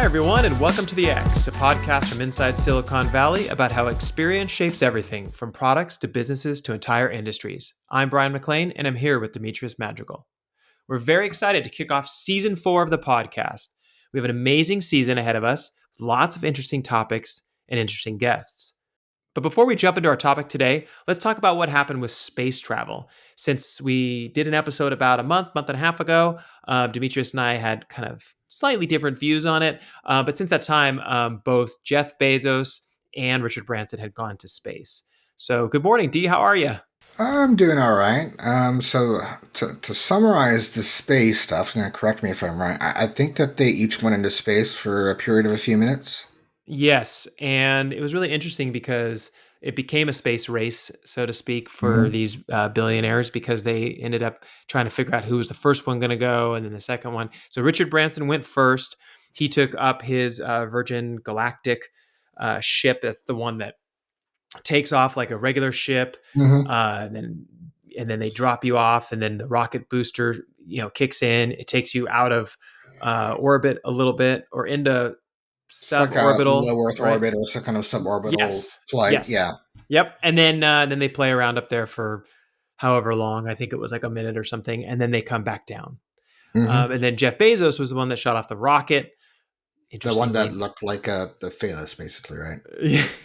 everyone, and welcome to The X, a podcast from inside Silicon Valley about how experience shapes everything, from products to businesses to entire industries. I'm Brian McLean, and I'm here with Demetrius Madrigal. We're very excited to kick off season 4 of the podcast. We have an amazing season ahead of us, with lots of interesting topics and interesting guests. But before we jump into our topic today, let's talk about what happened with space travel. Since we did an episode about a month and a half ago, Demetrius and I had kind of slightly different views on it. But since that time, both Jeff Bezos and Richard Branson had gone to space. So good morning, Dee. How are you? I'm doing all right. So to summarize the space stuff, now correct me if I'm wrong. I think that they each went into space for a period of a few minutes. Yes, and it was really interesting because it became a space race, so to speak, for Hmm. these billionaires because they ended up trying to figure out who was the first one going to go and then the second one. So Richard Branson went first. He took up his Virgin Galactic ship. That's the one that takes off like a regular ship, Hmm. uh, and then and then they drop you off, and then the rocket booster, kicks in. It takes you out of orbit a little bit or into It's like a suborbital, low Earth right? orbit or some kind of suborbital Yes, flight. yes, Yeah. yep. And then they play around up there for however long. I think it was like a minute or something, and then they come back down. Hmm. And then Jeff Bezos was the one that shot off the rocket. The one that Interestingly, looked like the Phallus, basically, right?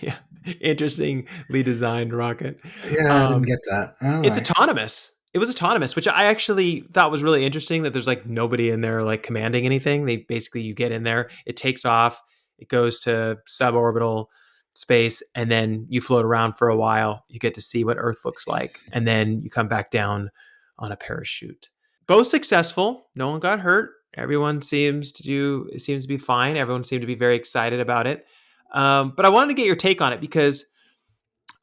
yeah, interestingly designed rocket. Yeah, I didn't Um, get that. All it's right. autonomous. It was autonomous, which I actually thought was really interesting. That there's like nobody in there like commanding anything. They basically you get in there, it takes off, it goes to suborbital space, and then you float around for a while. You get to see what Earth looks like, and then you come back down on a parachute. Both successful. No one got hurt. Everyone seems to be fine. Everyone seemed to be very excited about it. But I wanted to get your take on it because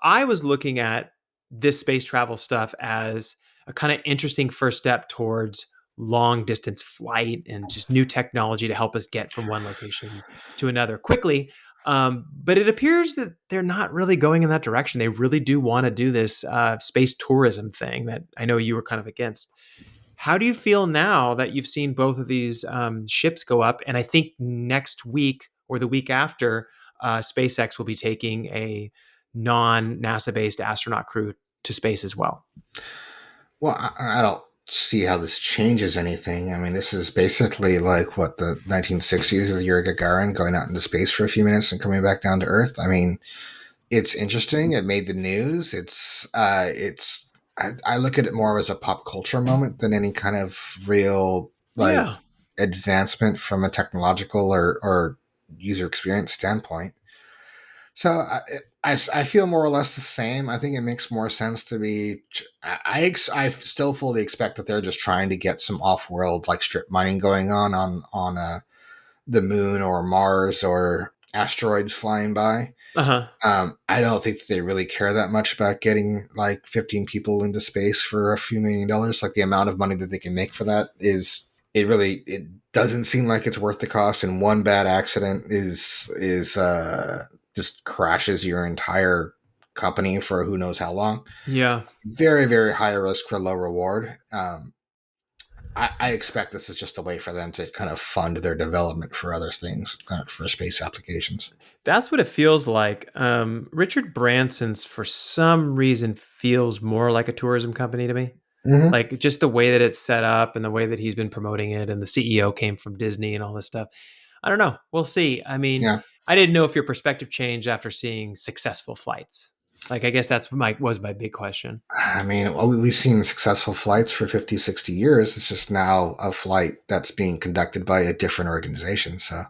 I was looking at this space travel stuff as a kind of interesting first step towards long distance flight and just new technology to help us get from one location to another quickly. But it appears that they're not really going in that direction. They really do want to do this space tourism thing that I know you were kind of against. How do you feel now that you've seen both of these ships go up? And I think next week or the week after, SpaceX will be taking a non NASA based astronaut crew to space as well. Well, I don't see how this changes anything. I mean, this is basically like what the 1960s with Yuri Gagarin going out into space for a few minutes and coming back down to Earth. I mean, it's interesting. It made the news. I look at it more as a pop culture moment than any kind of real like Yeah. advancement from a technological or user experience standpoint. So I feel more or less the same. I think it makes more sense to be. I still fully expect that they're just trying to get some off world like strip mining going on the moon or Mars or asteroids flying by. Uh huh. I don't think that they really care that much about getting like 15 people into space for a few $1 million. Like the amount of money that they can make for that it doesn't seem like it's worth the cost. And one bad accident is just crashes your entire company for who knows how long. Yeah. Very, very high risk for low reward. I expect this is just a way for them to kind of fund their development for other things, for space applications. That's what it feels like. Richard Branson's, for some reason, feels more like a tourism company to me. Hmm. Like just the way that it's set up and the way that he's been promoting it, and the CEO came from Disney and all this stuff. I don't know. We'll see. I mean, Yeah. I didn't know if your perspective changed after seeing successful flights. Like, I guess that's my big question. I mean, well, we've seen successful flights for 50, 60 years. It's just now a flight that's being conducted by a different organization. So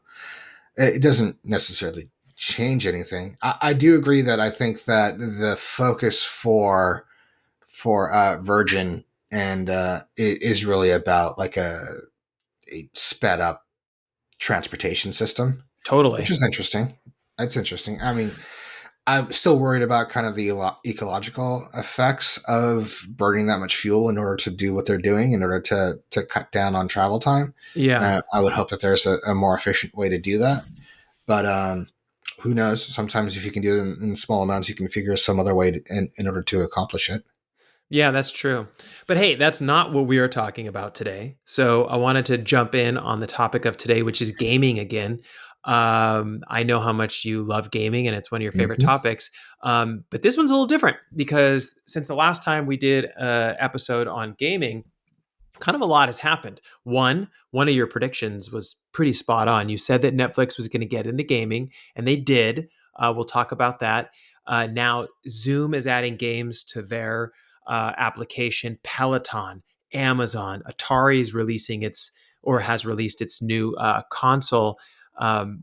it doesn't necessarily change anything. I do agree that I think that the focus for Virgin and is really about like a sped up transportation system, which Totally. is interesting. That's interesting. I mean, I'm still worried about kind of the ecological effects of burning that much fuel in order to do what they're doing, in order to cut down on travel time. Yeah. I would hope that there's a more efficient way to do that. But who knows? Sometimes if you can do it in small amounts, you can figure some other way in order to accomplish it. Yeah, that's true. But hey, that's not what we are talking about today. So I wanted to jump in on the topic of today, which is gaming again. I know how much you love gaming and it's one of your favorite Hmm. topics. But this one's a little different because since the last time we did an episode on gaming, kind of a lot has happened. One of your predictions was pretty spot on. You said that Netflix was going to get into gaming, and they did. We'll talk about that. Now, Zoom is adding games to their application. Peloton, Amazon, Atari is releasing its or has released its new console,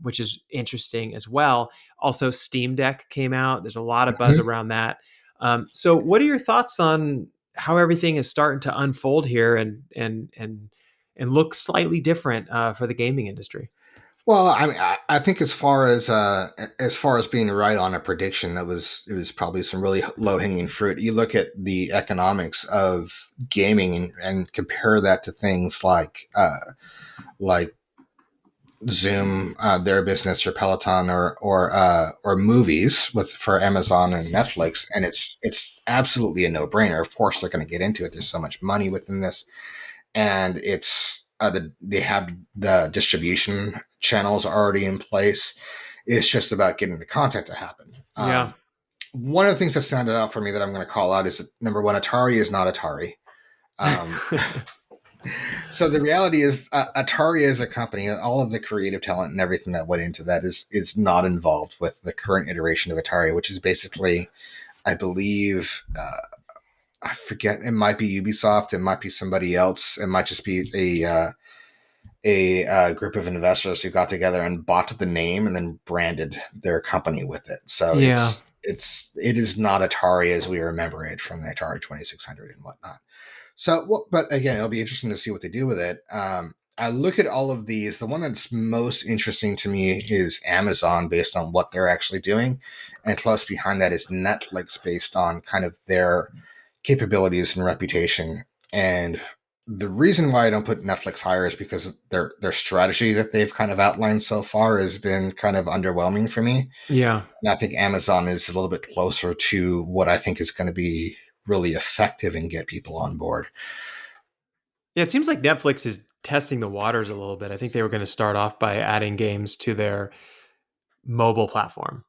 which is interesting as well. Also, Steam Deck came out. There's a lot of buzz Hmm. around that. So, what are your thoughts on how everything is starting to unfold here and look slightly different for the gaming industry? Well, I mean, I think as far as being right on a prediction, it was probably some really low hanging fruit. You look at the economics of gaming and compare that to things like Zoom, their business, or Peloton, or movies with for Amazon and Netflix, and it's absolutely a no brainer. Of course, they're going to get into it. There's so much money within this, and they have the distribution channels already in place. It's just about getting the content to happen. Yeah. One of the things that stand out for me that I'm going to call out is that, number one, Atari is not Atari. Um, so the reality is, Atari as a company, all of the creative talent and everything that went into that is not involved with the current iteration of Atari, which is basically, I believe, I forget. It might be Ubisoft. It might be somebody else. It might just be a group of investors who got together and bought the name and then branded their company with it. So Yeah. it is not Atari as we remember it from the Atari 2600 and whatnot. So, but again, it'll be interesting to see what they do with it. I look at all of these. The one that's most interesting to me is Amazon, based on what they're actually doing, and close behind that is Netflix, based on kind of their capabilities and reputation. And the reason why I don't put Netflix higher is because their strategy that they've kind of outlined so far has been kind of underwhelming for me. Yeah. And I think Amazon is a little bit closer to what I think is going to be really effective and get people on board. Yeah. It seems like Netflix is testing the waters a little bit. I think they were going to start off by adding games to their mobile platform.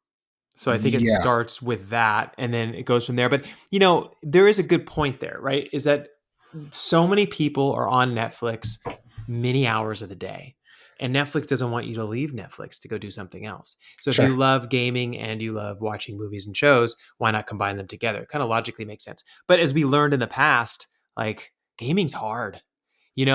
So I think it Yeah, starts with that and then it goes from there. But, there is a good point there, right? Is that so many people are on Netflix many hours of the day. And Netflix doesn't want you to leave Netflix to go do something else. So if you sure. love gaming and you love watching movies and shows, why not combine them together? It kind of logically makes sense. But as we learned in the past, like gaming's hard. You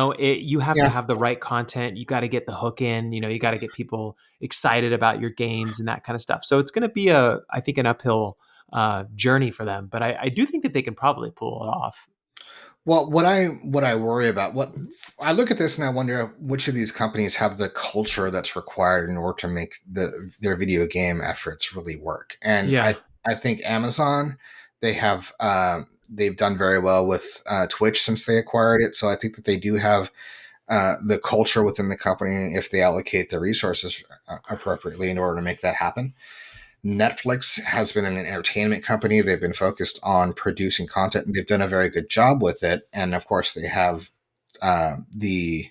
have to Yeah. have the right content. You got to get the hook in. You got to get people excited about your games and that kind of stuff. So it's going to be I think, an uphill journey for them. But I do think that they can probably pull it off. Well, what I worry about, what I look at this and I wonder which of these companies have the culture that's required in order to make their video game efforts really work. And Yeah. I think Amazon, they've done very well with Twitch since they acquired it. So I think that they do have the culture within the company if they allocate the resources appropriately in order to make that happen. Netflix has been an entertainment company. They've been focused on producing content, and they've done a very good job with it. And of course, they have the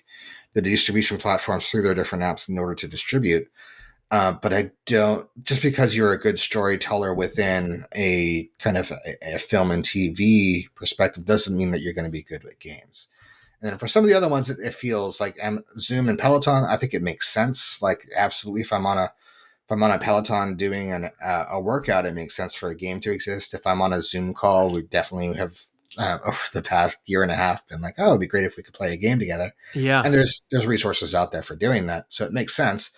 distribution platforms through their different apps in order to distribute. But I don't, just because you're a good storyteller within a kind of a film and TV perspective doesn't mean that you're going to be good with games. And then for some of the other ones, it feels like Zoom and Peloton. I think it makes sense. Like, absolutely, if I'm on a Peloton doing a workout, it makes sense for a game to exist. If I'm on a Zoom call, we definitely have over the past year and a half been like, oh, it'd be great if we could play a game together. Yeah. And there's resources out there for doing that, so it makes sense.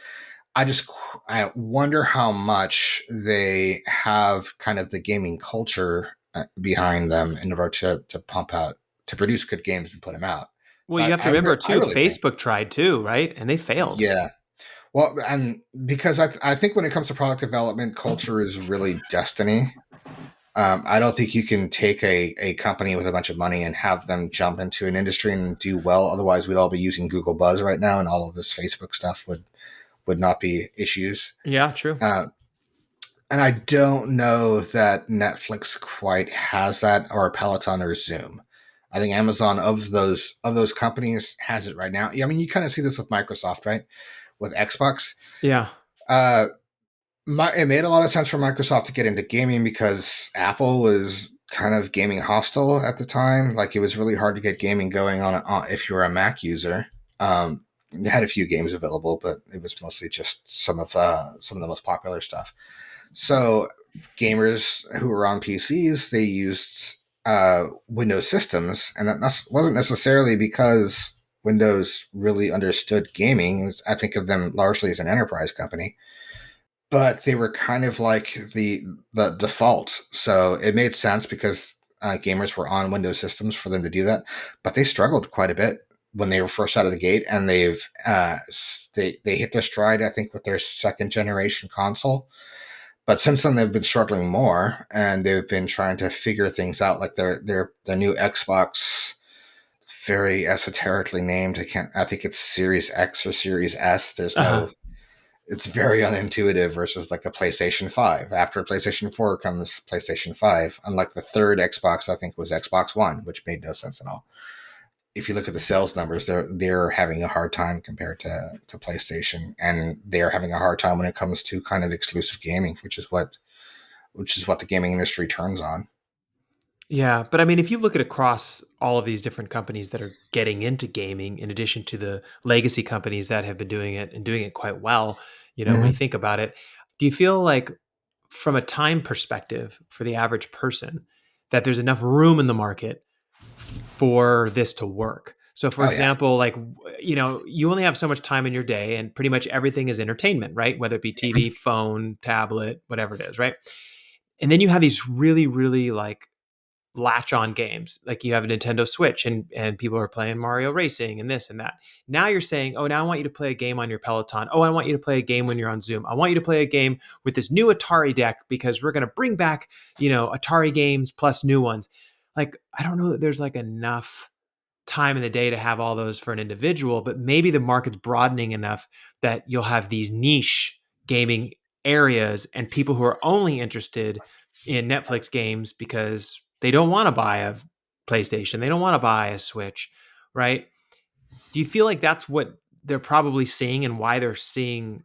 I wonder how much they have kind of the gaming culture behind them in order to pump out to produce good games and put them out. Well, So you have to remember I too, really think, Facebook tried too, right? And they failed. yeah. Well, and because I think when it comes to product development, culture is really destiny. I don't think you can take a company with a bunch of money and have them jump into an industry and do well. Otherwise, we'd all be using Google Buzz right now, and all of this Facebook stuff would not be issues. Yeah, true. Uh, and I don't know that Netflix quite has that, or Peloton or Zoom. I think Amazon of those companies has it right now. Yeah, I mean, you kind of see this with Microsoft, right? with Xbox. Yeah. Uh, it made a lot of sense for Microsoft to get into gaming because Apple was kind of gaming hostile at the time. Like it was really hard to get gaming going on if you were a Mac user. They had a few games available, but it was mostly just some of the most popular stuff. So gamers who were on PCs, they used Windows systems, and that wasn't necessarily because Windows really understood gaming. I think of them largely as an enterprise company, but they were kind of like the default. So it made sense because gamers were on Windows systems for them to do that, but they struggled quite a bit when they were first out of the gate, and they hit their stride, I think, with their second generation console. But since then, they've been struggling more, and they've been trying to figure things out. Like their new Xbox, very esoterically named. I think it's Series X or Series S. There's Uh-huh. no. It's very unintuitive versus like a PlayStation 5. After PlayStation 4 comes PlayStation 5. Unlike the third Xbox, I think was Xbox One, which made no sense at all. If you look at the sales numbers, they're having a hard time compared to PlayStation, and they're having a hard time when it comes to kind of exclusive gaming, which is what the gaming industry turns on. Yeah, but I mean, if you look at across all of these different companies that are getting into gaming, in addition to the legacy companies that have been doing it and doing it quite well, when you Mm-hmm. think about it, do you feel like, from a time perspective, for the average person, that there's enough room in the market for this to work? So, for Oh yeah. example, like, you only have so much time in your day, and pretty much everything is entertainment, right? Whether it be TV, phone, tablet, whatever it is, right? And then you have these really, really like latch on games. Like you have a Nintendo Switch and people are playing Mario Racing and this and that. Now you're saying, "Oh, now I want you to play a game on your Peloton. Oh, I want you to play a game when you're on Zoom. I want you to play a game with this new Atari deck because we're going to bring back, Atari games plus new ones." Like I don't know that there's like enough time in the day to have all those for an individual, but maybe the market's broadening enough that you'll have these niche gaming areas and people who are only interested in Netflix games because they don't want to buy a PlayStation, they don't want to buy a Switch, right? Do you feel like that's what they're probably seeing and why they're seeing?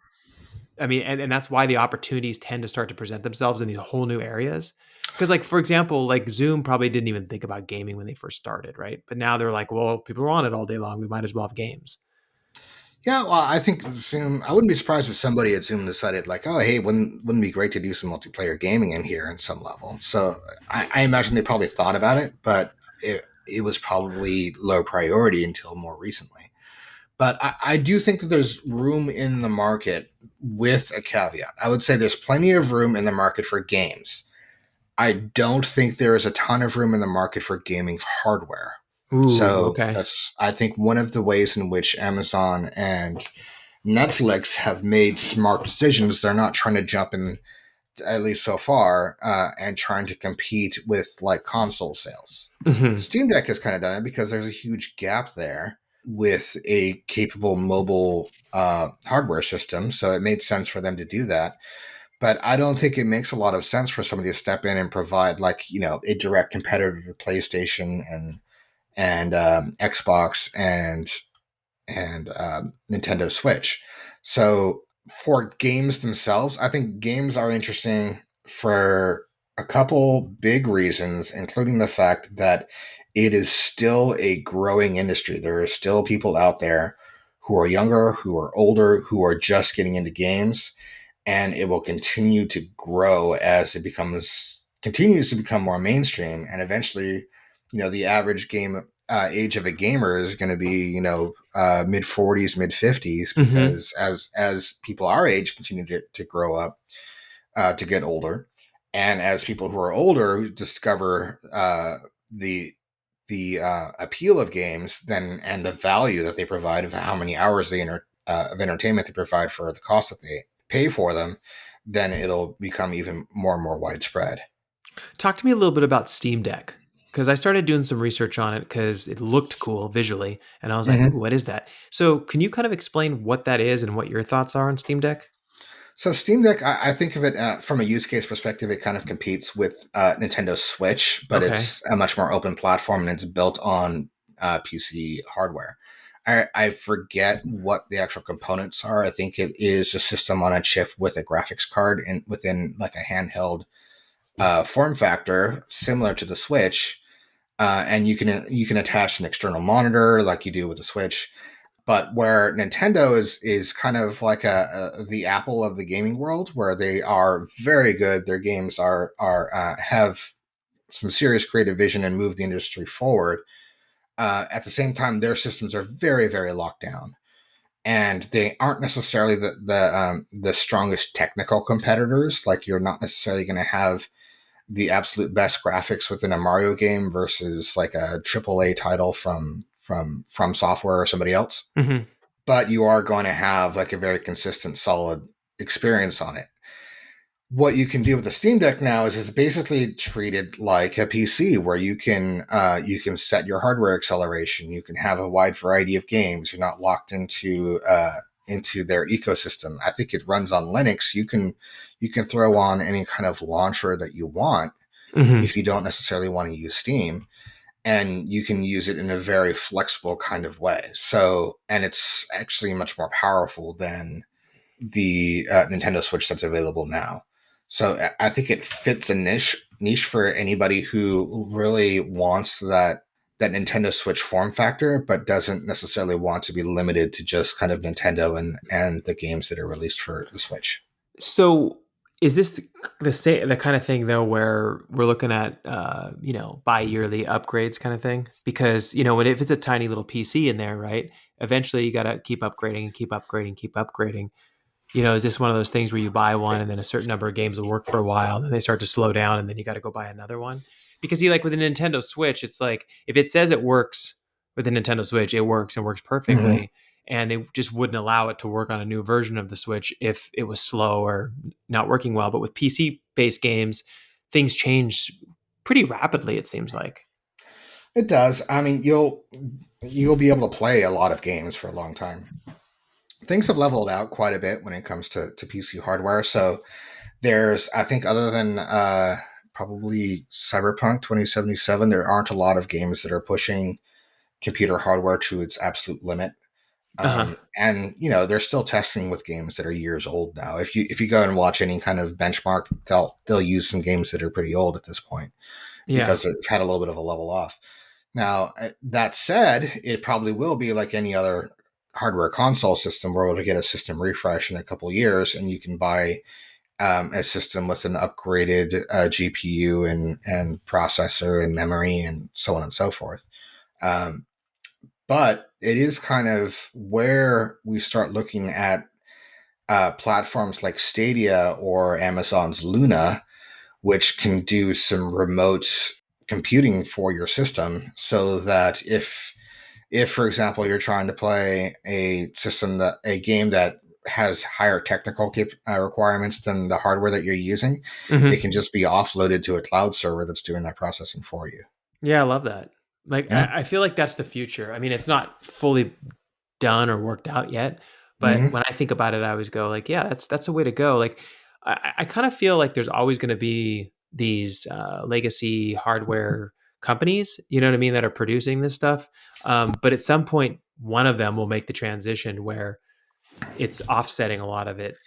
I mean, and that's why the opportunities tend to start to present themselves in these whole new areas. Because, like, for example, like Zoom probably didn't even think about gaming when they first started, right? But now they're like, well, people are on it all day long. We might as well have games. Yeah, well, I think Zoom. I wouldn't be surprised if somebody at Zoom decided, like, oh, hey, wouldn't it be great to do some multiplayer gaming in here in some level? So I imagine they probably thought about it, but it was probably low priority until more recently. But I do think that there's room in the market with a caveat. I would say there's plenty of room in the market for games. I don't think there is a ton of room in the market for gaming hardware. Ooh, So okay. that's, I think, one of the ways in which Amazon and Netflix have made smart decisions. They're not trying to jump in, at least so far, and trying to compete with like console sales. Hmm. Steam Deck has kind of done it because there's a huge gap there with a capable mobile hardware system. So it made sense for them to do that. But I don't think it makes a lot of sense for somebody to step in and provide like a direct competitor to PlayStation and Xbox and Nintendo Switch. So for games themselves, I think games are interesting for a couple big reasons, including the fact that it is still a growing industry. There are still people out there who are younger, who are older, who are just getting into games, and it will continue to grow as it continues to become more mainstream, and eventually, the average game age of a gamer is going to be mid 40s, mid 50s, Hmm. because as people our age continue to grow up, to get older, and as people who are older discover the appeal of games, then, and the value that they provide, of how many hours of entertainment they provide for the cost that they pay for them, then it'll become even more and more widespread. Talk to me a little bit about Steam Deck because I started doing some research on it because it looked cool visually, and I was like, "Ooh, Mm-hmm. what is that?" So, can you kind of explain what that is and what your thoughts are on Steam Deck? So Steam Deck, I think of it from a use case perspective. It kind of competes with Nintendo Switch, but Okay. it's a much more open platform and it's built on PC hardware. I forget what the actual components are. I think it is a system on a chip with a graphics card and within like a handheld form factor similar to the Switch, and you can attach an external monitor like you do with the Switch. But where Nintendo is kind of like a the Apple of the gaming world, where they are very good. Their games are have some serious creative vision and move the industry forward. At the same time, their systems are very very locked down, and they aren't necessarily the strongest technical competitors. Like you're not necessarily going to have the absolute best graphics within a Mario game versus like a AAA title from software or somebody else. Hmm. But you are going to have like a very consistent, solid experience on it. What you can do with the Steam Deck now is it's basically treated like a PC, where you can set your hardware acceleration. You can have a wide variety of games. You're not locked into their ecosystem. I think it runs on Linux. You can throw on any kind of launcher that you want Hmm. if you don't necessarily want to use Steam, and you can use it in a very flexible kind of way. So, and it's actually much more powerful than the Nintendo Switch that's available now. So I think it fits a niche for anybody who really wants that Nintendo Switch form factor, but doesn't necessarily want to be limited to just kind of Nintendo and the games that are released for the Switch. So is this the same the kind of thing though where we're looking at bi-yearly upgrades kind of thing? Because if it's a tiny little PC in there, right? Eventually you got to keep upgrading and keep upgrading, keep upgrading. Is this one of those things where you buy one and then a certain number of games will work for a while, then they start to slow down and then you got to go buy another one? Because you like with a Nintendo Switch, it's like if it says it works with the Nintendo Switch, it works and works Mm-hmm. perfectly. And they just wouldn't allow it to work on a new version of the Switch if it was slow or not working well. But with PC based games, things change pretty rapidly, it seems like. It does. I mean, you'll be able to play a lot of games for a long time. Things have leveled out quite a bit when it comes to PC hardware. So there's, I think, other than probably Cyberpunk 2077, there aren't a lot of games that are pushing computer hardware to its absolute limit. Uh huh. And they're still testing with games that are years old now. If you go and watch any kind of benchmark, they'll use some games that are pretty old at this point Yeah. because it's had a little bit of a level off. Now, that said, it probably will be like any other hardware console system where we'll get a system refresh in a couple years, and you can buy a system with an upgraded GPU and processor and memory and so on and so forth. Um, but it is kind of where we start looking at platforms like Stadia or Amazon's Luna, which can do some remote computing for your system, so that if for example you're trying to play a game that has higher technical requirements than the hardware that you're using, it Hmm. can just be offloaded to a cloud server that's doing that processing for you. Yeah, I love that. Like, Yeah. I feel like that's the future. I mean, it's not fully done or worked out yet. But Hmm. when I think about it, I always go like, yeah, that's a way to go. Like, I kind of feel like there's always going to be these legacy hardware companies, you know what I mean, that are producing this stuff. But at some point, one of them will make the transition where it's offsetting a lot of it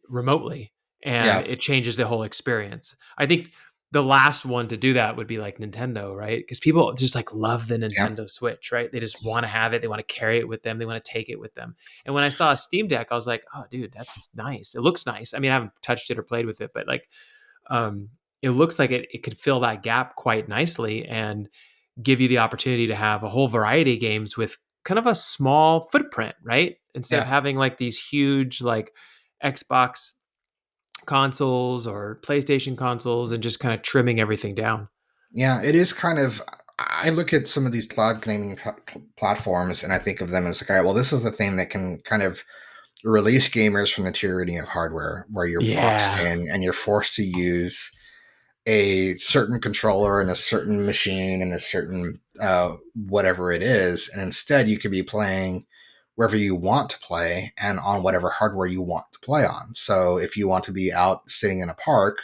remotely, and Yeah. it changes the whole experience. I think the last one to do that would be like Nintendo, right? Because people just like love the Yeah. Nintendo Switch, right? They just want to have it, they want to carry it with them, they want to take it with them. And when I saw a Steam Deck, I was like, oh dude, that's nice, it looks nice. I mean, I haven't touched it or played with it, but like um it looks like it could fill that gap quite nicely and give you the opportunity to have a whole variety of games with kind of a small footprint, right? Instead of Yeah. having like these huge like Xbox consoles or PlayStation consoles and just kind of trimming everything down. Yeah. It is kind of. I look at some of these cloud gaming platforms and I think of them as like, all right, well, this is the thing that can kind of release gamers from the tyranny of hardware, where you're boxed Yeah. in and you're forced to use a certain controller and a certain machine and a certain whatever it is, and instead you could be playing wherever you want to play and on whatever hardware you want to play on. So if you want to be out sitting in a park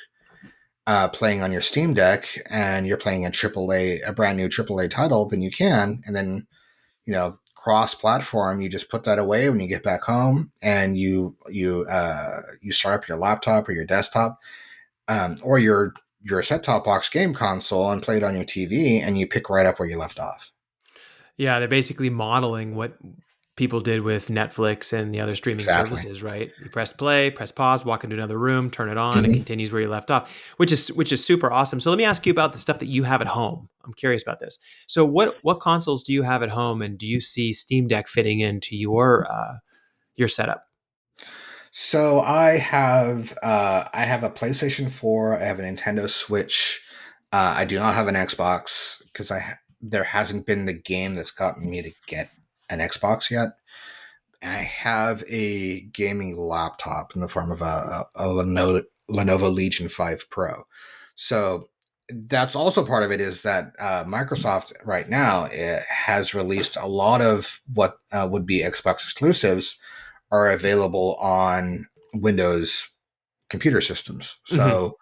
playing on your Steam Deck and you're playing a brand new AAA title, then you can, and then cross-platform. You just put that away when you get back home, and you start up your laptop or your desktop, or your set-top box game console and play it on your TV, and you pick right up where you left off. Yeah, they're basically modeling what people did with Netflix and the other streaming Exactly. services, right? You press play, press pause, walk into another room, turn it on, it Hmm. continues where you left off, which is super awesome. So let me ask you about the stuff that you have at home. I'm curious about this. So what consoles do you have at home, and do you see Steam Deck fitting into your setup? So I have a PlayStation 4. I have a Nintendo Switch. I do not have an Xbox because there hasn't been the game that's gotten me to get an Xbox yet. I have a gaming laptop in the form of a Lenovo Legion 5 Pro. So that's also part of it, is that Microsoft right now has released a lot of what would be Xbox exclusives are available on Windows computer systems. Mhm. So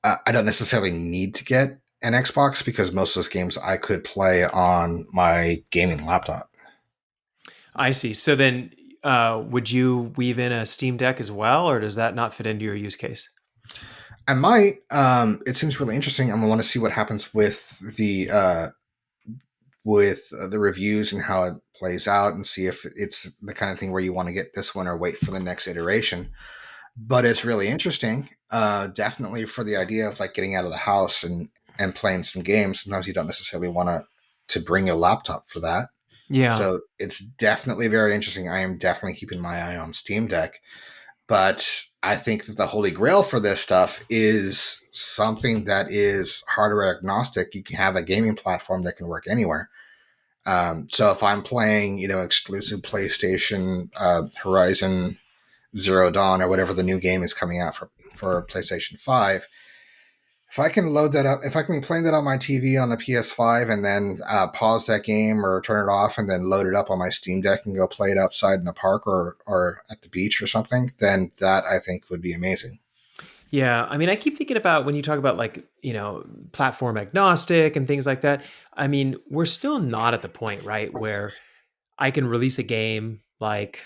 I don't necessarily need to get an Xbox because most of those games I could play on my gaming laptop. I see. So then, would you weave in a Steam Deck as well, or does that not fit into your use case? I might. It seems really interesting. I'm gonna want to see what happens with the reviews and how it plays out, and see if it's the kind of thing where you want to get this one or wait for the next iteration. But it's really interesting. Definitely for the idea of like getting out of the house and playing some games. Sometimes you don't necessarily want to bring a laptop for that. Yeah. So it's definitely very interesting. I am definitely keeping my eye on Steam Deck. But I think that the holy grail for this stuff is something that is hardware agnostic. You can have a gaming platform that can work anywhere. So if I'm playing, exclusive PlayStation Horizon Zero Dawn or whatever the new game is coming out for PlayStation 5, if I can load that up, if I can be playing that on my TV on the PS5 and then pause that game or turn it off and then load it up on my Steam Deck and go play it outside in the park or at the beach or something, then that I think would be amazing. Yeah, I mean, I keep thinking about when you talk about like, platform agnostic and things like that. I mean, we're still not at the point, right, where I can release a game like,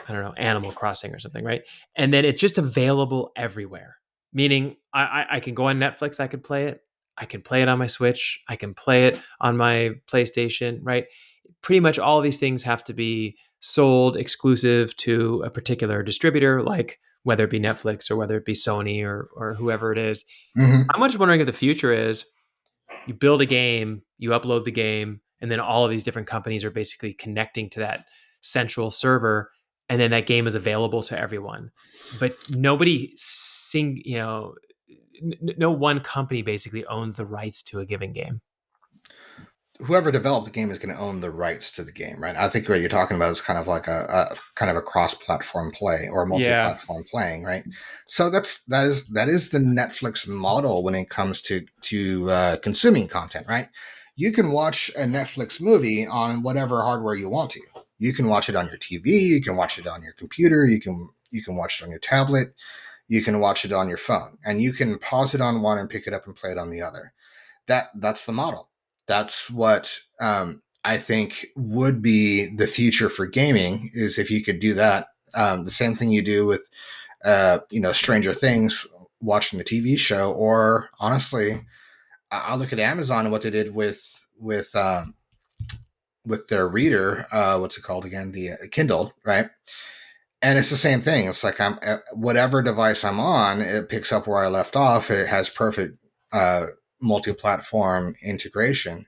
I don't know, Animal Crossing or something, right? And then it's just available everywhere. Meaning I can go on Netflix, I can play it. I can play it on my Switch. I can play it on my PlayStation, right? Pretty much all of these things have to be sold exclusive to a particular distributor, like whether it be Netflix or whether it be Sony or whoever it is. Hmm. I'm just wondering if the future is you build a game, you upload the game, and then all of these different companies are basically connecting to that central server, and then that game is available to everyone. But no one company basically owns the rights to a given game. Whoever developed the game is going to own the rights to the game, right? I think what you're talking about is kind of like a kind of a cross-platform play or Yeah. multi-platform playing, right? So that is the Netflix model when it comes to consuming content, right? You can watch a Netflix movie on whatever hardware you want to. You can watch it on your TV. You can watch it on your computer. You can watch it on your tablet. You can watch it on your phone, and you can pause it on one and pick it up and play it on the other. That's the model. That's what I think would be the future for gaming, is if you could do that. The same thing you do with Stranger Things, watching the TV show, or honestly, I'll look at Amazon and what they did with their reader. What's it called again? The Kindle, right? And it's the same thing. It's like I'm whatever device I'm on, it picks up where I left off. It has perfect uh, multi-platform integration,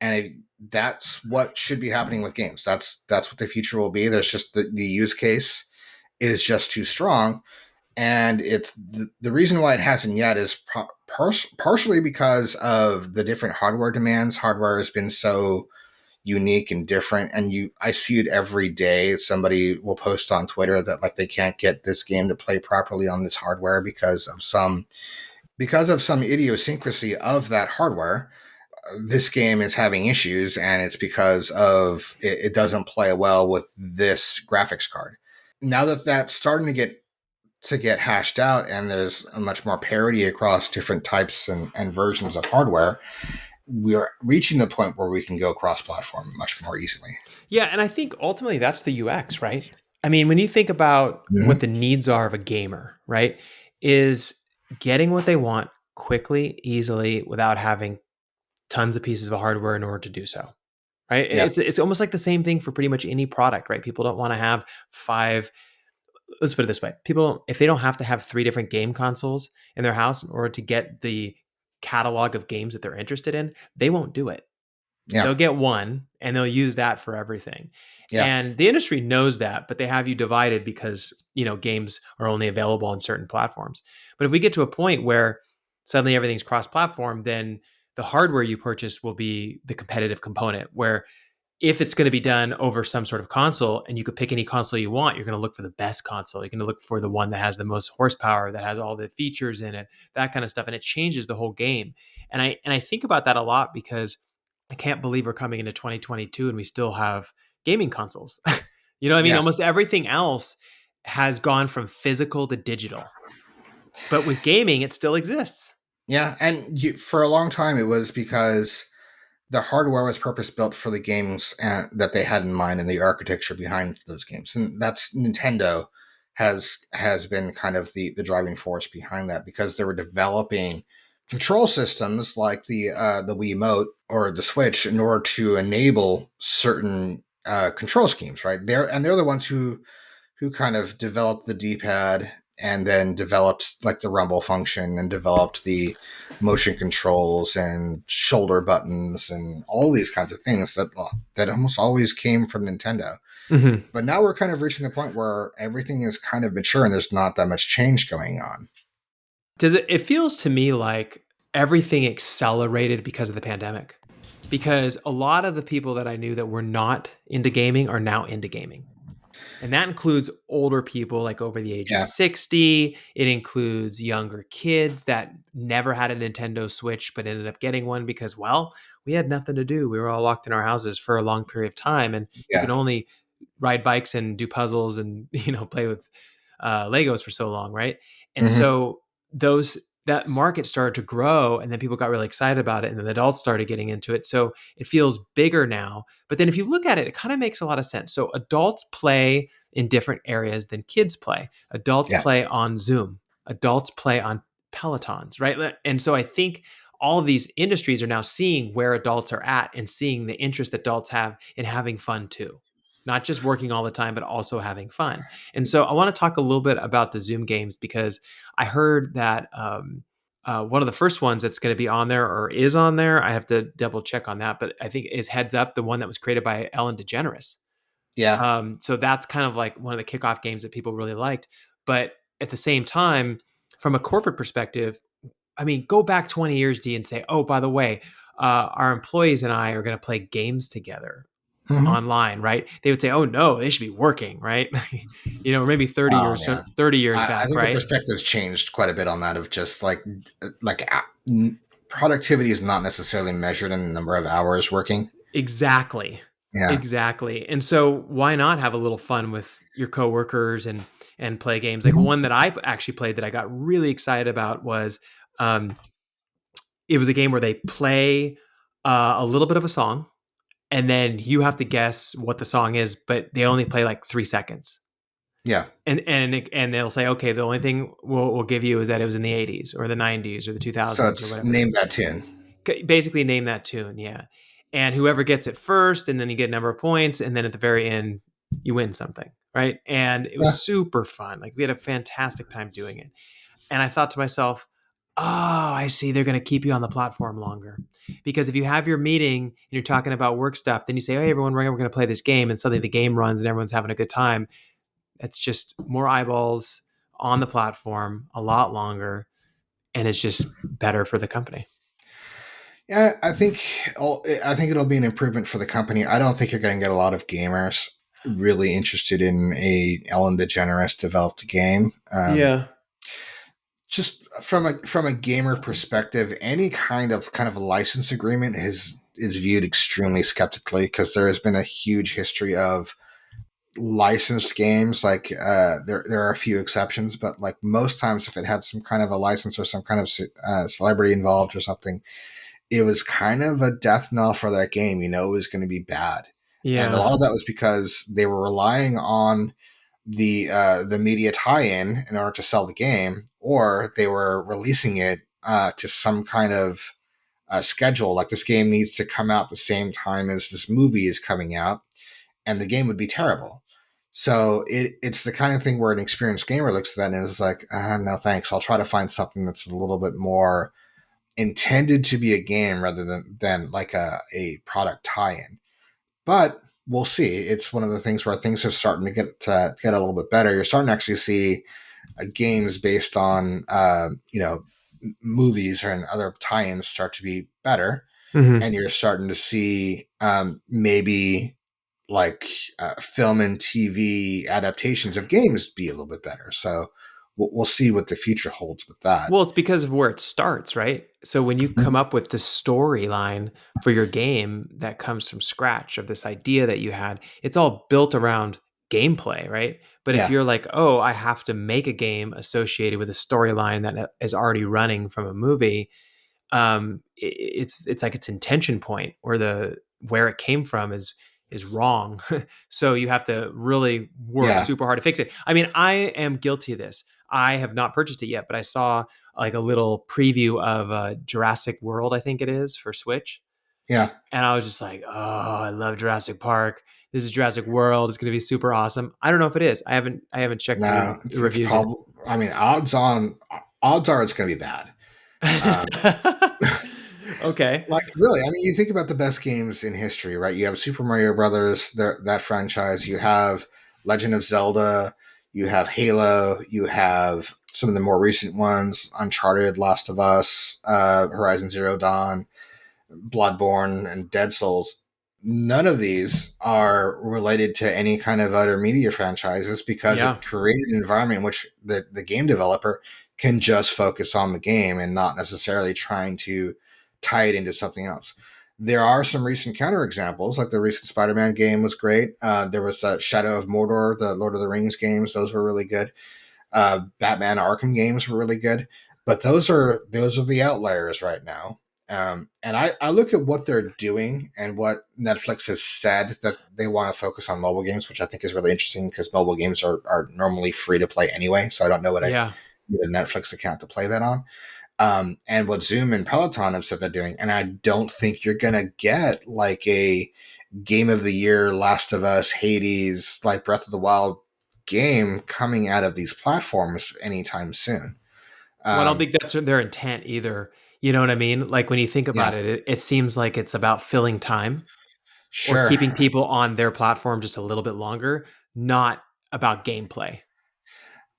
and that's what should be happening with games. That's what the future will be. There's just the use case is just too strong, and it's the reason why it hasn't yet is partially because of the different hardware demands. Hardware has been so unique and different, and I see it every day. Somebody will post on Twitter that like they can't get this game to play properly on this hardware because of some idiosyncrasy of that hardware. This game is having issues, and it's because of it doesn't play well with this graphics card. Now that that's starting to get hashed out, and there's a much more parity across different types and versions of hardware, we are reaching the point where we can go cross-platform much more easily. Yeah, and I think ultimately that's the UX, right? I mean, when you think about what Mm-hmm. the needs are of a gamer, right, is getting what they want quickly, easily, without having tons of pieces of hardware in order to do so. Right? Yeah, It's almost like the same thing for pretty much any product, right? People don't want to have five. Let's put it this way: people, if they don't have to have three different game consoles in their house in order to get the catalog of games that they're interested in, they won't do it. yeah, They'll get one and they'll use that for everything. yeah, And the industry knows that, but they have you divided because, games are only available on certain platforms. But if we get to a point where suddenly everything's cross-platform, then the hardware you purchase will be the competitive component where if it's going to be done over some sort of console and you could pick any console you want, you're going to look for the best console. You're going to look for the one that has the most horsepower, that has all the features in it, that kind of stuff. And it changes the whole game. And I think about that a lot because I can't believe we're coming into 2022 and we still have gaming consoles. You know what I mean? yeah, Almost everything else has gone from physical to digital. But with gaming, it still exists. yeah. And for a long time, it was because the hardware was purpose built for the games that they had in mind and the architecture behind those games, and that's Nintendo has been kind of the driving force behind that because they were developing control systems like the Wiimote or the Switch in order to enable certain control schemes, right? They're the ones who kind of developed the D-pad and then developed like the rumble function and developed the motion controls and shoulder buttons and all these kinds of things that almost always came from Nintendo. Mm-hmm. But now we're kind of reaching the point where everything is kind of mature and there's not that much change going on. It feels to me like everything accelerated because of the pandemic. Because a lot of the people that I knew that were not into gaming are now into gaming. And that includes older people like over the age of Yeah. 60. It includes younger kids that never had a Nintendo Switch but ended up getting one because, well, we had nothing to do. We were all locked in our houses for a long period of time. And you Yeah. can only ride bikes and do puzzles and, play with Legos for so long, right? And Hmm. so that market started to grow and then people got really excited about it and then the adults started getting into it. So it feels bigger now. But then if you look at it, it kind of makes a lot of sense. So adults play in different areas than kids play. Adults Yeah. play on Zoom. Adults play on Pelotons, right? And so I think all of these industries are now seeing where adults are at and seeing the interest that adults have in having fun too. Not just working all the time, but also having fun. And so I want to talk a little bit about the Zoom games because I heard that one of the first ones that's going to be on there or is on there, I have to double check on that, but I think is Heads Up, the one that was created by Ellen DeGeneres. Yeah. So that's kind of like one of the kickoff games that people really liked. But at the same time, from a corporate perspective, I mean, go back 20 years, D, and say, oh, by the way, our employees and I are going to play games together Hmm. online, right? They would say, "Oh no, they should be working," right? Or maybe 30 Oh years yeah. 30 years I back, think the right? perspective's changed quite a bit on that of just like productivity is not necessarily measured in the number of hours working. Exactly. Yeah. Exactly. And so why not have a little fun with your coworkers and play games? Like Mhm. one that I actually played that I got really excited about was um it was a game where they play a little bit of a song and then you have to guess what the song is, but they only play like 3 seconds. Yeah. And they'll say, okay, the only thing we'll give you is that it was in the 80s or the 90s or the So 2000s or it's whatever it name is. that tune. Basically, name that tune, yeah. And whoever gets it first, and then you get a number of points, and then at the very end, you win something, right? And it was Yeah. super fun. Like we had a fantastic time doing it. And I thought to myself, oh, I see. They're going to keep you on the platform longer. Because if you have your meeting and you're talking about work stuff, then you say, hey, everyone, we're going to play this game. And suddenly the game runs and everyone's having a good time. It's just more eyeballs on the platform a lot longer. And it's just better for the company. Yeah, I think it'll be an improvement for the company. I don't think you're going to get a lot of gamers really interested in a Ellen DeGeneres developed game. Yeah. Just from a gamer perspective, any kind of a license agreement is viewed extremely skeptically because there has been a huge history of licensed games. Like there are a few exceptions, but like most times, if it had some kind of a license or some kind of celebrity involved or something, it was kind of a death knell for that game. You know, it was going to be bad. And a Yeah. lot of that was because they were relying on the media tie-in in order to sell the game, or they were releasing it to some kind of schedule. Like this game needs to come out the same time as this movie is coming out, and the game would be terrible. So it's the kind of thing where an experienced gamer looks at that and is like, no thanks. I'll try to find something that's a little bit more intended to be a game rather than like a product tie-in. But we'll see. It's one of the things where things are starting to get a little bit better. You're starting to actually see games based on movies and other tie-ins start to be better, Hmm. and you're starting to see maybe like film and TV adaptations of games be a little bit better. So we'll see what the future holds with that. Well, it's because of where it starts, right? So when you come Mhm. up with the storyline for your game that comes from scratch of this idea that you had, it's all built around gameplay, right? But if Yeah, you're like, oh, I have to make a game associated with a storyline that is already running from a movie, it's like its intention point or the where it came from is wrong. So you have to really work yeah, super hard to fix it. I mean, I am guilty of this. I have not purchased it yet, but I saw like a little preview of Jurassic World, I think it is for Switch, yeah. and I was just like, oh, I love Jurassic Park. This is Jurassic World. It's going to be super awesome. I don't know if it is. I haven't checked No, the it's reviews yet. probably. I mean, odds are it's going to be bad. Um, Okay. like really, I mean, you think about the best games in history, right? You have Super Mario Brothers, that franchise. You have Legend of Zelda. You have Halo. You have some of the more recent ones: Uncharted, Last of Us, Horizon Zero Dawn, Bloodborne, and Dead Souls. None of these are related to any kind of other media franchises because Yeah. it created an environment in which the game developer can just focus on the game and not necessarily trying to tie it into something else. There are some recent counterexamples, like the recent Spider-Man game was great. There was Shadow of Mordor, the Lord of the Rings games; those were really good. Batman Arkham games were really good, but those are the outliers right now. And I look at what they're doing and what Netflix has said that they want to focus on mobile games, which I think is really interesting because mobile games are normally free to play anyway. So I don't know what I Yeah. need a Netflix account to play that on. And what Zoom and Peloton have said they're doing, and I don't think you're gonna get like a Game of the Year, Last of Us, Hades, like Breath of the Wild game coming out of these platforms anytime soon. Well, I don't Um, think that's their intent either. You know what I mean? Like when you think about yeah, it seems like it's about filling time or sure. keeping people on their platform just a little bit longer, not about gameplay.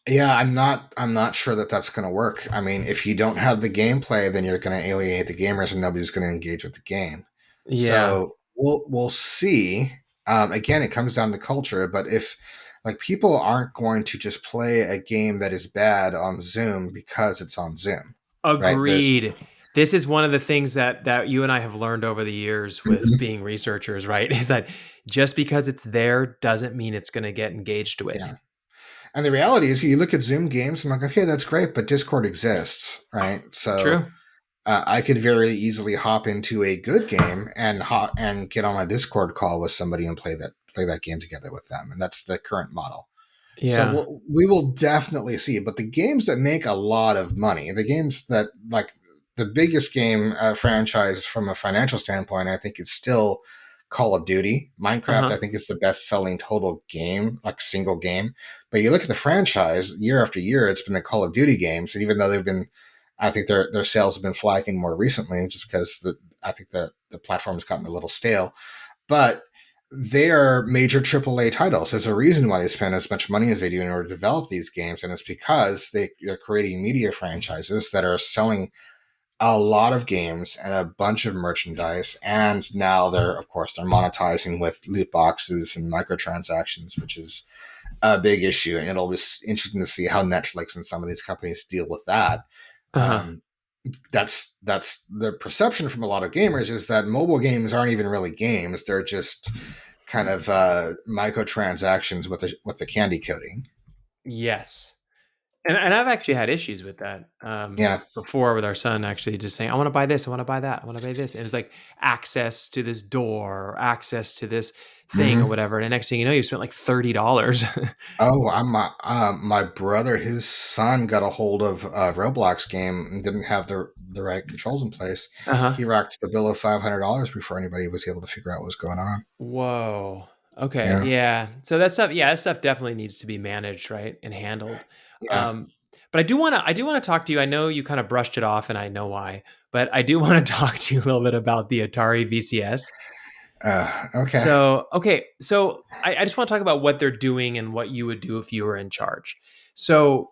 Yeah, I'm not sure that that's going to work. I mean, if you don't have the gameplay, then you're going to alienate the gamers, and nobody's going to engage with the game. Yeah. So we'll see. Again, it comes down to culture. But if like people aren't going to just play a game that is bad on Zoom because it's on Zoom, right? There's Agreed. This is one of the things that you and I have learned over the years with being researchers, right? Is that just because it's there doesn't mean it's going to get engaged with. yeah. And the reality is, you look at Zoom games. I'm like, okay, that's great, but Discord exists, right? So True. I could very easily hop into a good game and get on a Discord call with somebody and play that game together with them, and that's the current model. So Yeah. we will definitely see. But the games that make a lot of money, the games that like the biggest game franchise from a financial standpoint, I think is still Call of Duty. Minecraft, I Uh-huh. think, is the best selling total game, like single game. But you look at the franchise year after year, it's been the Call of Duty games. And even though they've been, I think their sales have been flagging more recently, just because I think the platform has gotten a little stale. But they are major AAA titles. There's a reason why they spend as much money as they do in order to develop these games, and it's because they're creating media franchises that are selling a lot of games and a bunch of merchandise. And now of course, they're monetizing with loot boxes and microtransactions, which is a big issue. And it'll be interesting to see how Netflix and some of these companies deal with that. Uh-huh. Um, that's the perception from a lot of gamers is that mobile games aren't even really games; they're just kind of microtransactions with the candy coating. Yes. And I've actually had issues with that Yeah. before with our son actually just saying, I want to buy this, I want to buy that, I want to buy this. And it was like access to this door or access to this thing or Hmm. whatever. And the next thing you know, you spent like $30. Oh, my brother, his son got a hold of a Roblox game and didn't have the right controls in place. Uh-huh. He racked up a bill of $500 before anybody was able to figure out what was going on. Whoa. Okay. Yeah, Yeah. So that stuff, yeah, that stuff definitely needs to be managed, right? And handled. yeah. Um, but I do want to talk to you. I know you kind of brushed it off and I know why, but I do want to talk to you a little bit about the Atari VCS. Okay. So I just want to talk about what they're doing and what you would do if you were in charge. So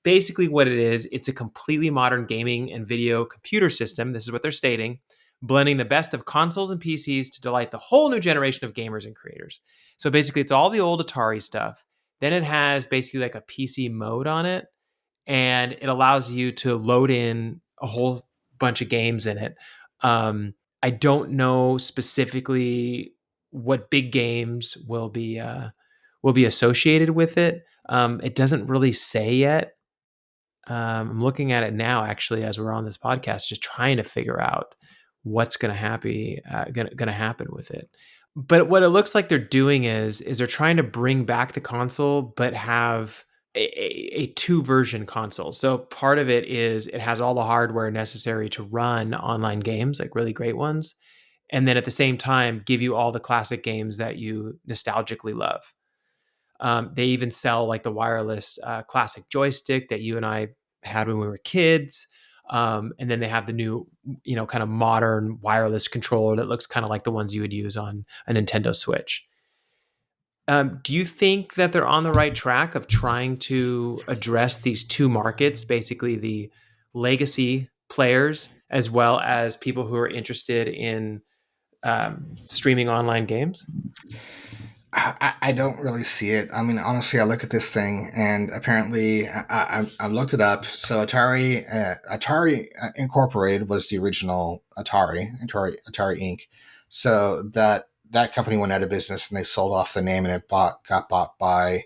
basically what it is, it's a completely modern gaming and video computer system. This is what they're stating, blending the best of consoles and PCs to delight the whole new generation of gamers and creators. So basically, it's all the old Atari stuff. Then it has basically like a PC mode on it, and it allows you to load in a whole bunch of games in it. I don't know specifically what big games will be associated with it. It doesn't really say yet. I'm looking at it now, actually, as we're on this podcast, just trying to figure out what's going to happen with it. But what it looks like they're doing is they're trying to bring back the console, but have a two version console. So part of it is it has all the hardware necessary to run online games, like really great ones, and then at the same time give you all the classic games that you nostalgically love. They even sell like the wireless classic joystick that you and I had when we were kids. And then they have the new, kind of modern wireless controller that looks kind of like the ones you would use on a Nintendo Switch. Do you think that they're on the right track of trying to address these two markets, basically the legacy players as well as people who are interested in streaming online games? I don't really see it. I mean, honestly, I look at this thing, and apparently, I looked it up. So Atari Incorporated was the original Atari Inc. So that company went out of business, and they sold off the name, and got bought by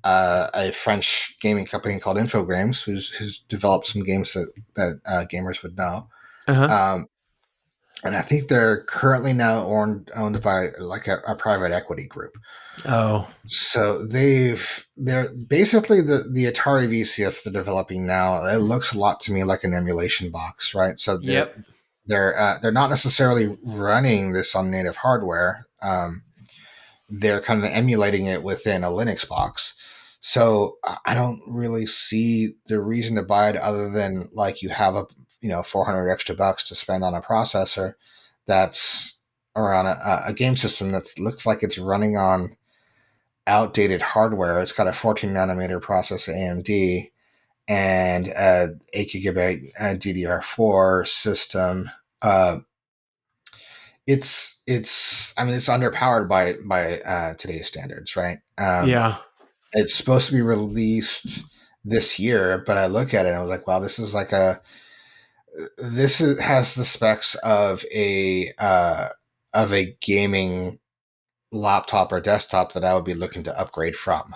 a French gaming company called Infogrames, who's developed some games that gamers would know. Uh huh. Um, and I think they're currently now owned by like a private equity group. Oh, So they're basically the Atari VCS they're developing now. It looks a lot to me like an emulation box, right? So yep. they're not necessarily running this on native hardware. They're kind of emulating it within a Linux box. So I don't really see the reason to buy it other than like you have a 400 extra bucks to spend on a processor that's or on a game system that looks like it's running on outdated hardware. It's got a 14 nanometer processor AMD and a 8 gigabyte DDR4 system. Uh, I mean it's underpowered by today's standards, right? Yeah. It's supposed to be released this year, but I look at it and I was like, wow, has the specs of a gaming laptop or desktop that I would be looking to upgrade from.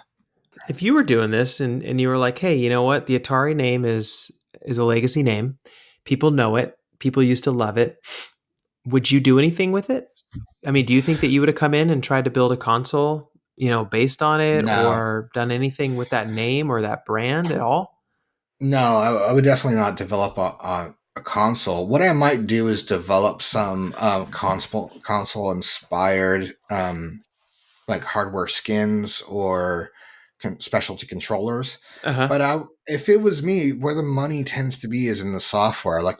If you were doing this and you were like, hey, you know what? The Atari name is a legacy name. People know it. People used to love it. Would you do anything with it? I mean, do you think that you would have come in and tried to build a console, based on it No, or done anything with that name or that brand at all? no, I would definitely not develop a console. What I might do is develop some console inspired like hardware skins or specialty controllers. Uh-huh. But if it was me, where the money tends to be is in the software. Like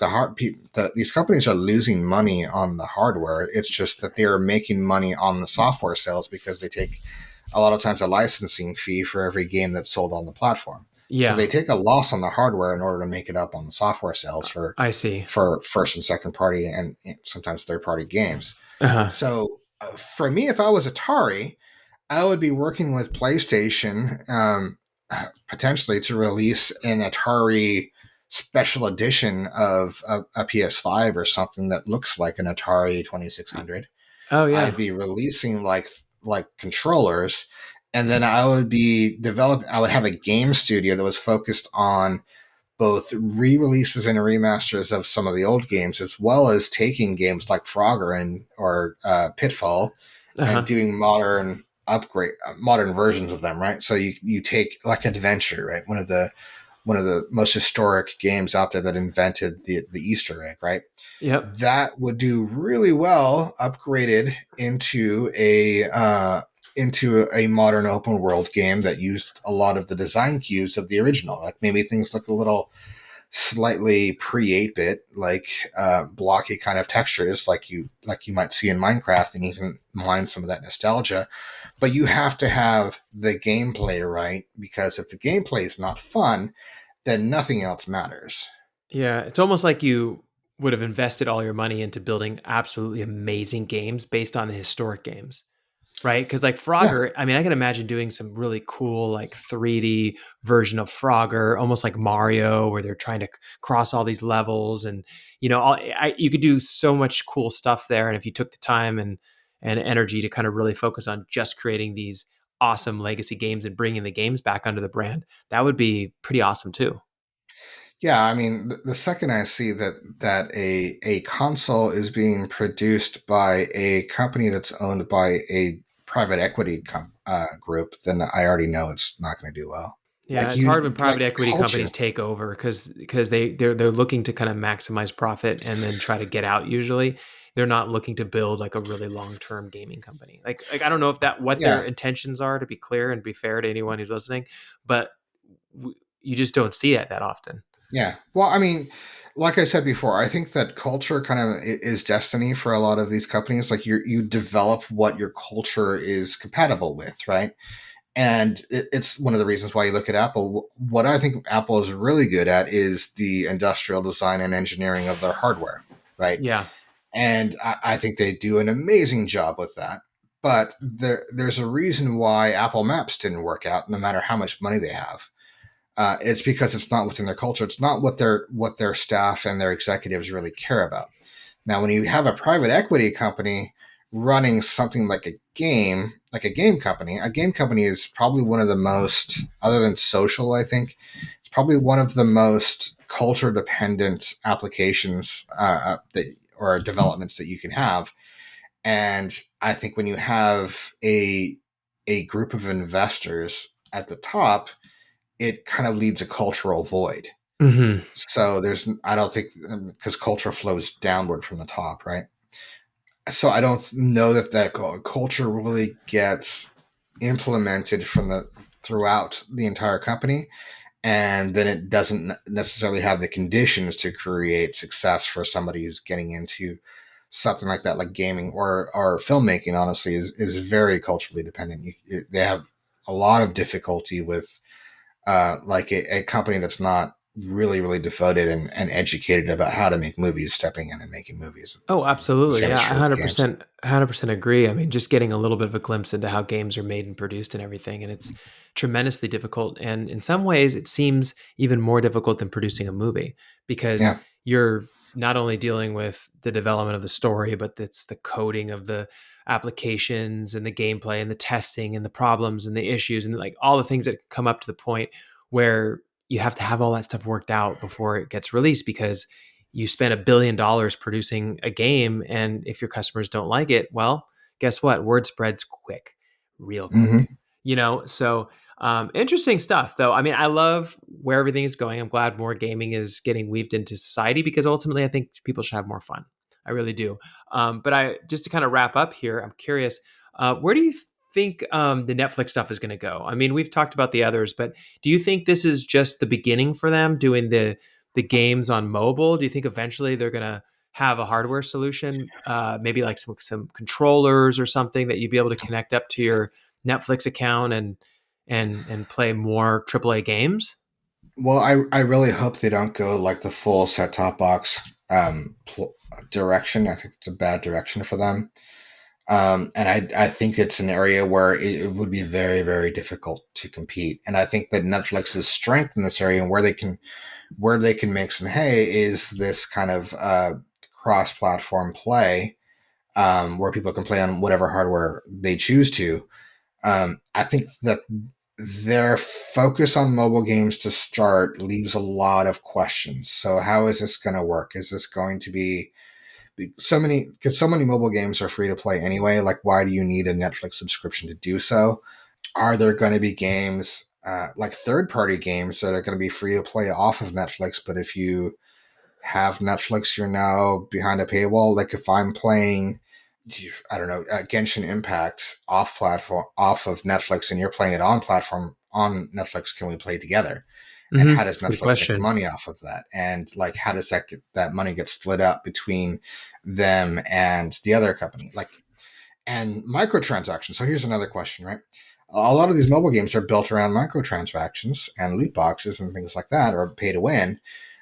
these companies are losing money on the hardware. It's just that they are making money on the software sales because they take a lot of times a licensing fee for every game that's sold on the platform. So Yeah, they take a loss on the hardware in order to make it up on the software sales I see. for first and second party and sometimes third party games. Uh-huh. So for me, if I was Atari, I would be working with PlayStation potentially to release an Atari special edition of a PS5 or something that looks like an Atari 2600. Oh I'd yeah. be releasing like controllers and then I would have a game studio that was focused on both re-releases and remasters of some of the old games, as well as taking games like Frogger and or Pitfall and Uh-huh. doing modern versions of them. Right. So you take like Adventure, right? One of the most historic games out there that invented the Easter egg, right? Yep. That would do really well upgraded into a modern open world game that used a lot of the design cues of the original. Like maybe things look a little slightly pre 8-bit, like blocky kind of textures, like you might see in Minecraft, and even mine some of that nostalgia. But you have to have the gameplay right, because if the gameplay is not fun, then nothing else matters. Yeah, it's almost like you would have invested all your money into building absolutely amazing games based on the historic games, right? Because like Yeah, Frogger, I mean, I can imagine doing some really cool like 3D version of Frogger, almost like Mario, where they're trying to cross all these levels, and you could do so much cool stuff there. And if you took the time and energy to kind of really focus on just creating these awesome legacy games and bringing the games back under the brand, that would be pretty awesome too. yeah. I mean, the second I see that a console is being produced by a company that's owned by a private equity group, then I already know it's not going to do well. Yeah, Like it's hard when like private equity companies culture. take over because they're looking to kind of maximize profit and then try to get out usually. They're not looking to build like a really long-term gaming company. Like I don't know if that what their Yeah, intentions are, to be clear and be fair to anyone who's listening, but you just don't see it that often. yeah. Well, I mean, like I said before, I think that culture kind of is destiny for a lot of these companies. Like you develop what your culture is compatible with, right? And it's one of the reasons why you look at Apple. What I think Apple is really good at is the industrial design and engineering of their hardware, right? Yeah. And I think they do an amazing job with that. But there's a reason why Apple Maps didn't work out, no matter how much money they have. It's because it's not within their culture. It's not what their staff and their executives really care about. Now, when you have a private equity company running something like a game company is probably one of the most, other than social, I think, it's probably one of the most culture dependent applications or developments that you can have. And I think when you have a group of investors at the top, it kind of leads a cultural void. Hmm. So I don't think, because culture flows downward from the top, right? So I don't know that culture really gets implemented throughout the entire company, and then it doesn't necessarily have the conditions to create success for somebody who's getting into something like that, like gaming or filmmaking. Honestly, is very culturally dependent. They have a lot of difficulty with like a company that's not really devoted and educated about how to make movies, stepping in and making movies. Oh, The absolutely. same is Yeah, I true with games. 100% agree. I mean, just getting a little bit of a glimpse into how games are made and produced and everything, and it's tremendously difficult. And in some ways, it seems even more difficult than producing a movie because Yeah. you're not only dealing with the development of the story, but it's the coding of the applications and the gameplay and the testing and the problems and the issues and like all the things that come up to the point where you have to have all that stuff worked out before it gets released because you spend $1 billion producing a game, and if your customers don't like it, well, guess what? Word spreads quick, real quick. Hmm. So interesting stuff, though. I mean, I love where everything is going. I'm glad more gaming is getting weaved into society because ultimately, I think people should have more fun. I really do. But I just to kind of wrap up here, I'm curious, where do you think the Netflix stuff is going to go? I mean, we've talked about the others, but do you think this is just the beginning for them doing the games on mobile? Do you think eventually they're going to have a hardware solution, maybe like some controllers or something that you'd be able to connect up to your Netflix account and play more AAA games? Well, I really hope they don't go like the full set top box direction. I think it's a bad direction for them. And I think it's an area where it would be very difficult to compete. And I think that Netflix's strength in this area and where they can make some hay is this kind of cross platform play, where people can play on whatever hardware they choose to. I think that their focus on mobile games to start leaves a lot of questions. So how is this going to work? Is this going to be so many, because so many mobile games are free to play anyway? Like, why do you need a Netflix subscription to do so? Are there going to be games like third party games that are going to be free to play off of Netflix? But if you have Netflix, you're now behind a paywall. Like if I'm playing, I don't know, Genshin Impact off platform, off of Netflix, and you're playing it on platform on Netflix, can we play together? And how does Good Netflix make question. money off of that? And like, how does that money get split up between them and the other company? Like, and microtransactions. So here's another question, right? A lot of these mobile games are built around microtransactions and loot boxes and things like that, or pay to win.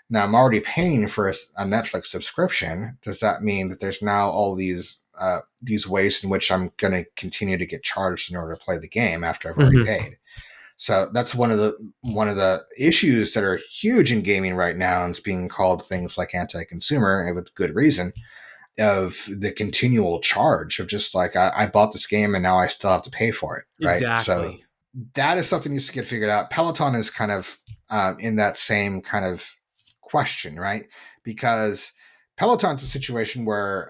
Now I'm already paying for a Netflix subscription. Does that mean that there's now all these ways in which I'm going to continue to get charged in order to play the game after I've already Hmm. paid? So that's one of the issues that are huge in gaming right now, and it's being called things like anti-consumer, and with good reason, of the continual charge of just like I bought this game and now I still have to pay for it, right? So Exactly. that is something that needs to get figured out. Peloton is kind of in that same kind of question, right? Because Peloton's a situation where,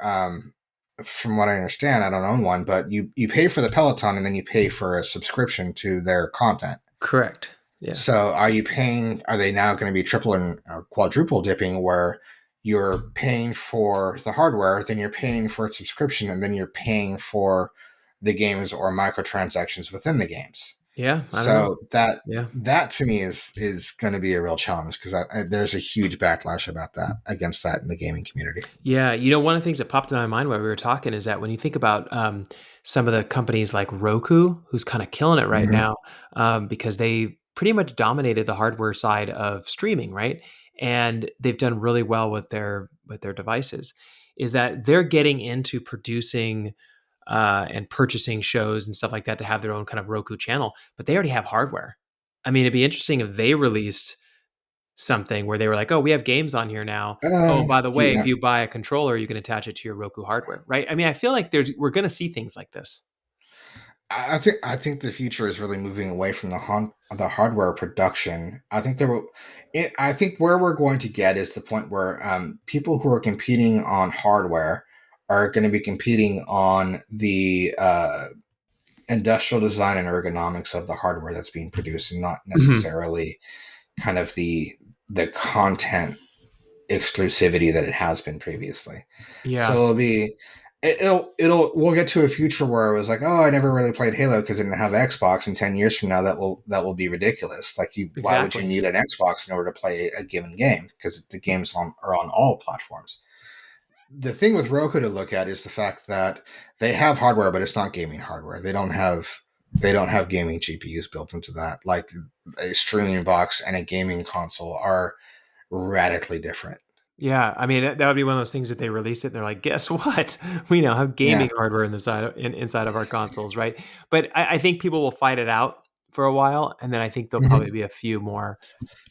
from what I understand, I don't own one, but you pay for the Peloton and then you pay for a subscription to their content. Correct. Yeah. So are you paying? Are they now going to be triple and or quadruple dipping, where you're paying for the hardware, then you're paying for its subscription, and then you're paying for the games or microtransactions within the games? Yeah. I don't know. So that Yeah. that to me is going to be a real challenge because there's a huge backlash about that against that in the gaming community. Yeah, one of the things that popped in my mind while we were talking is that when you think about some of the companies like Roku, who's kind of killing it right Hmm. now, because they pretty much dominated the hardware side of streaming, right? And they've done really well with their devices. Is that they're getting into producing and purchasing shows and stuff like that to have their own kind of Roku channel, but they already have hardware. I mean, it'd be interesting if they released something where they were like, "Oh, we have games on here now. Oh, by the way, if Yeah, you buy a controller, you can attach it to your Roku hardware." Right? I mean, I feel like we're going to see things like this. I think the future is really moving away from the hardware production. I think where we're going to get is the point where people who are competing on hardware are going to be competing on the industrial design and ergonomics of the hardware that's being produced, and not Mhm. necessarily kind of the content exclusivity that it has been previously. So Yeah, we'll get to a future where it was like, oh, I never really played Halo because I didn't have Xbox. And 10 years from now, that will be ridiculous. Like, why would you exactly. need an Xbox in order to play a given game? Because the games are on all platforms. The thing with Roku to look at is the fact that they have hardware, but it's not gaming hardware. They don't have gaming GPUs built into that. Like a streaming box and a gaming console are radically different. Yeah, I mean that would be one of those things that they released it. And they're like, guess what? We now have gaming Yeah. hardware inside of our consoles, right? But I think people will fight it out for a while, and then I think there'll Hmm. probably be a few more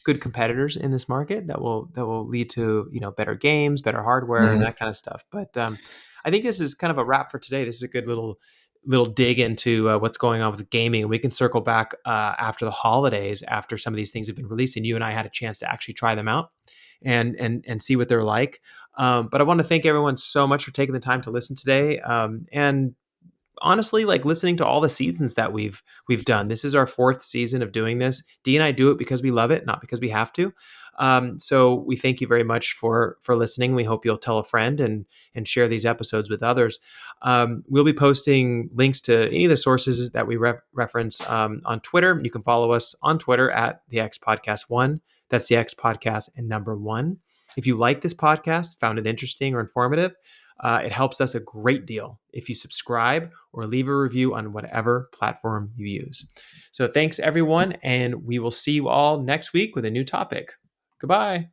good competitors in this market that will lead to better games, better hardware, and Hmm. that kind of stuff. But I think this is kind of a wrap for today. This is a good little dig into what's going on with gaming. We can circle back after the holidays, after some of these things have been released, and you and I had a chance to actually try them out and see what they're like. But I want to thank everyone so much for taking the time to listen today. And honestly, like listening to all the seasons that we've done. This is our fourth season of doing this. Dee and I do it because we love it, not because we have to. So we thank you very much for listening. We hope you'll tell a friend and share these episodes with others. We'll be posting links to any of the sources that we reference on Twitter. You can follow us on Twitter at the X Podcast One. That's the X Podcast and number one. If you like this podcast, found it interesting or informative, it helps us a great deal if you subscribe or leave a review on whatever platform you use. So thanks, everyone, and we will see you all next week with a new topic. Goodbye.